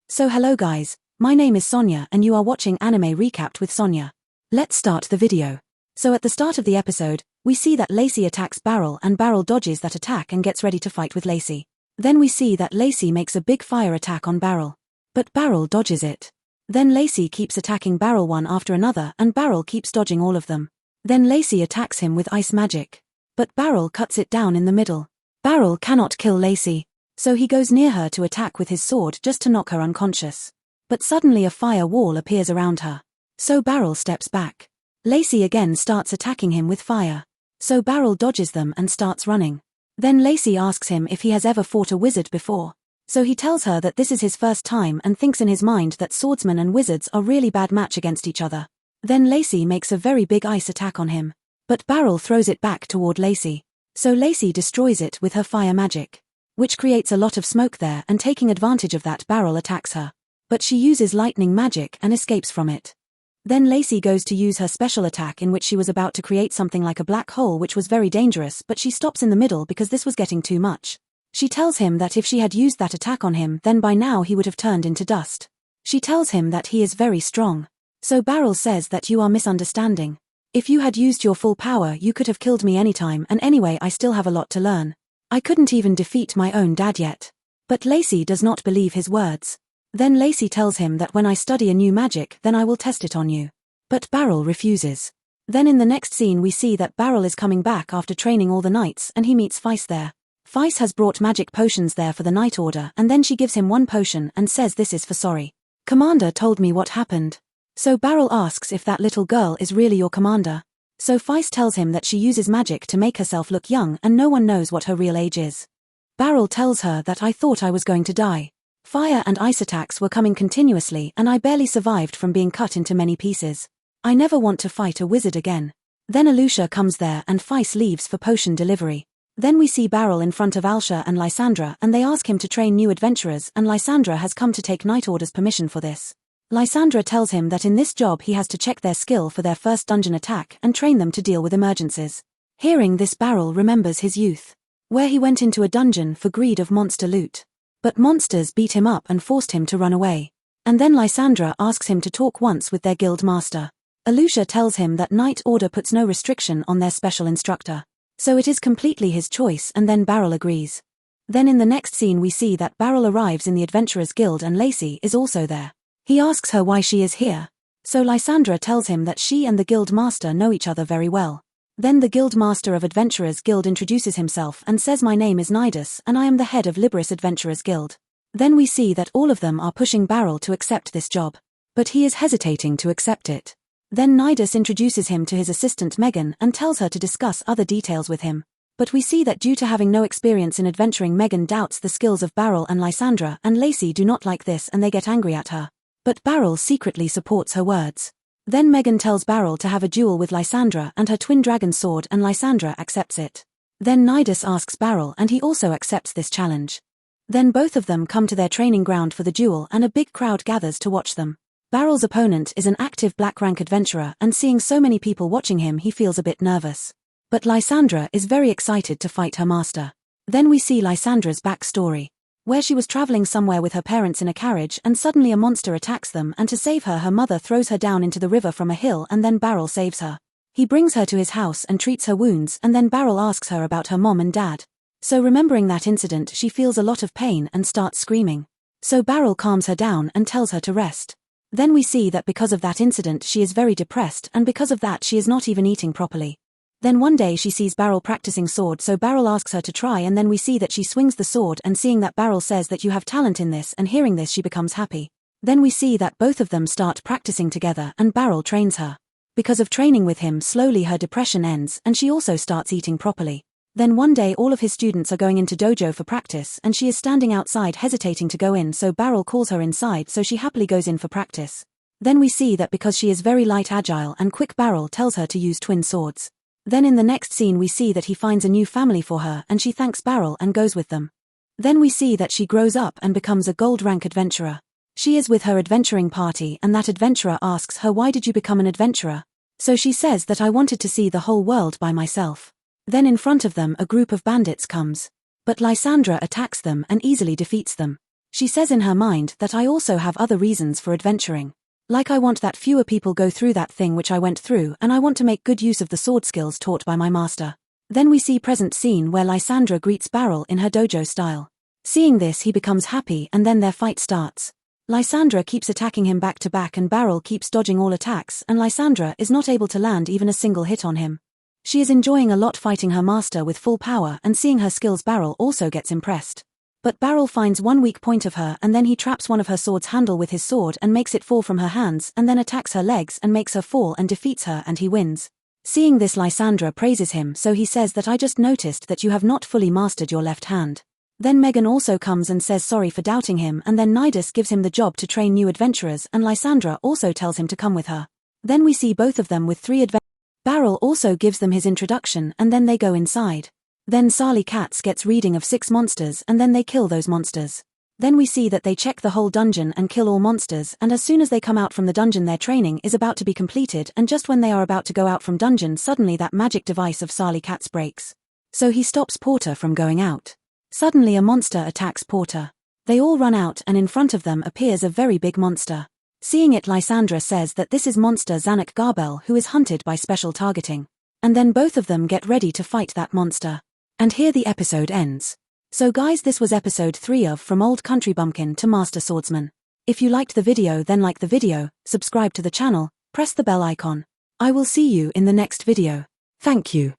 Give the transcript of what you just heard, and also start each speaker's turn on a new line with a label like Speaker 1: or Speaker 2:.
Speaker 1: So hello guys, my name is Sonia and you are watching Anime Recapped with Sonia. Let's start the video. So at the start of the episode, we see that Lacey attacks Beryl and Beryl dodges that attack and gets ready to fight with Lacey. Then we see that Lacey makes a big fire attack on Beryl. But Beryl dodges it. Then Lacey keeps attacking Beryl one after another and Beryl keeps dodging all of them. Then Lacey attacks him with ice magic. But Beryl cuts it down in the middle. Beryl cannot kill Lacey. So he goes near her to attack with his sword just to knock her unconscious. But suddenly a fire wall appears around her. So Beryl steps back. Lacey again starts attacking him with fire. So Beryl dodges them and starts running. Then Lacey asks him if he has ever fought a wizard before. So he tells her that this is his first time and thinks in his mind that swordsmen and wizards are really bad match against each other. Then Lacey makes a very big ice attack on him. But Beryl throws it back toward Lacey. So Lacey destroys it with her fire magic, which creates a lot of smoke there, and taking advantage of that, Beryl attacks her. But she uses lightning magic and escapes from it. Then Lacey goes to use her special attack in which she was about to create something like a black hole which was very dangerous, but she stops in the middle because this was getting too much. She tells him that if she had used that attack on him then by now he would have turned into dust. She tells him that he is very strong. So Beryl says that you are misunderstanding. If you had used your full power you could have killed me anytime, and anyway I still have a lot to learn. I couldn't even defeat my own dad yet. But Lacey does not believe his words. Then Lacey tells him that when I study a new magic then I will test it on you. But Beryl refuses. Then in the next scene we see that Beryl is coming back after training all the nights and he meets Feis there. Feis has brought magic potions there for the night order and then she gives him one potion and says this is for sorry. Commander told me what happened. So Beryl asks if that little girl is really your commander. So Feis tells him that she uses magic to make herself look young and no one knows what her real age is. Beryl tells her that I thought I was going to die. Fire and ice attacks were coming continuously and I barely survived from being cut into many pieces. I never want to fight a wizard again. Then Alusha comes there and Feis leaves for potion delivery. Then we see Beryl in front of Alsha and Lysandra and they ask him to train new adventurers and Lysandra has come to take Night Order's permission for this. Lysandra tells him that in this job he has to check their skill for their first dungeon attack and train them to deal with emergencies. Hearing this, Beryl remembers his youth, where he went into a dungeon for greed of monster loot. But monsters beat him up and forced him to run away. And then Lysandra asks him to talk once with their guild master. Alusha tells him that Night Order puts no restriction on their special instructor. So it is completely his choice, and then Beryl agrees. Then in the next scene we see that Beryl arrives in the Adventurers Guild and Lacey is also there. He asks her why she is here. So Lysandra tells him that she and the guild master know each other very well. Then the guild master of Adventurers Guild introduces himself and says my name is Nidus and I am the head of Liberis Adventurers Guild. Then we see that all of them are pushing Beryl to accept this job. But he is hesitating to accept it. Then Nidus introduces him to his assistant Megan and tells her to discuss other details with him. But we see that due to having no experience in adventuring, Megan doubts the skills of Beryl, and Lysandra and Lacey do not like this and they get angry at her. But Beryl secretly supports her words. Then Megan tells Beryl to have a duel with Lysandra and her twin dragon sword and Lysandra accepts it. Then Nidus asks Beryl and he also accepts this challenge. Then both of them come to their training ground for the duel and a big crowd gathers to watch them. Beryl's opponent is an active black rank adventurer and seeing so many people watching him he feels a bit nervous. But Lysandra is very excited to fight her master. Then we see Lysandra's backstory, where she was traveling somewhere with her parents in a carriage and suddenly a monster attacks them and to save her, her mother throws her down into the river from a hill and then Beryl saves her. He brings her to his house and treats her wounds and then Beryl asks her about her mom and dad. So remembering that incident she feels a lot of pain and starts screaming. So Beryl calms her down and tells her to rest. Then we see that because of that incident she is very depressed and because of that she is not even eating properly. Then one day she sees Beryl practicing sword so Beryl asks her to try and then we see that she swings the sword and seeing that Beryl says that you have talent in this and hearing this she becomes happy. Then we see that both of them start practicing together and Beryl trains her. Because of training with him slowly her depression ends and she also starts eating properly. Then one day all of his students are going into dojo for practice and she is standing outside hesitating to go in so Beryl calls her inside so she happily goes in for practice. Then we see that because she is very light agile and quick Beryl tells her to use twin swords. Then in the next scene we see that he finds a new family for her and she thanks Beryl and goes with them. Then we see that she grows up and becomes a gold rank adventurer. She is with her adventuring party and that adventurer asks her why did you become an adventurer? So she says that I wanted to see the whole world by myself. Then in front of them a group of bandits comes. But Lysandra attacks them and easily defeats them. She says in her mind that I also have other reasons for adventuring. Like I want that fewer people go through that thing which I went through, and I want to make good use of the sword skills taught by my master. Then we see present scene where Lysandra greets Beryl in her dojo style. Seeing this, he becomes happy and then their fight starts. Lysandra keeps attacking him back to back and Beryl keeps dodging all attacks, and Lysandra is not able to land even a single hit on him. She is enjoying a lot fighting her master with full power, and seeing her skills Beryl also gets impressed. But Beryl finds one weak point of her, and then he traps one of her sword's handle with his sword and makes it fall from her hands, and then attacks her legs and makes her fall and defeats her, and he wins. Seeing this, Lysandra praises him, so he says that I just noticed that you have not fully mastered your left hand. Then Megan also comes and says sorry for doubting him, and then Nidus gives him the job to train new adventurers, and Lysandra also tells him to come with her. Then we see both of them with 3 adventurers. Beryl also gives them his introduction, and then they go inside. Then Sally Katz gets reading of 6 monsters, and then they kill those monsters. Then we see that they check the whole dungeon and kill all monsters, and as soon as they come out from the dungeon their training is about to be completed, and just when they are about to go out from dungeon suddenly that magic device of Sally Katz breaks. So he stops Porter from going out. Suddenly a monster attacks Porter. They all run out, and in front of them appears a very big monster. Seeing it, Lysandra says that this is monster Zanuck Garbel, who is hunted by special targeting. And then both of them get ready to fight that monster. And here the episode ends. So guys, this was episode 3 of From Old Country Bumpkin to Master Swordsman. If you liked the video, then like the video, subscribe to the channel, press the bell icon. I will see you in the next video. Thank you.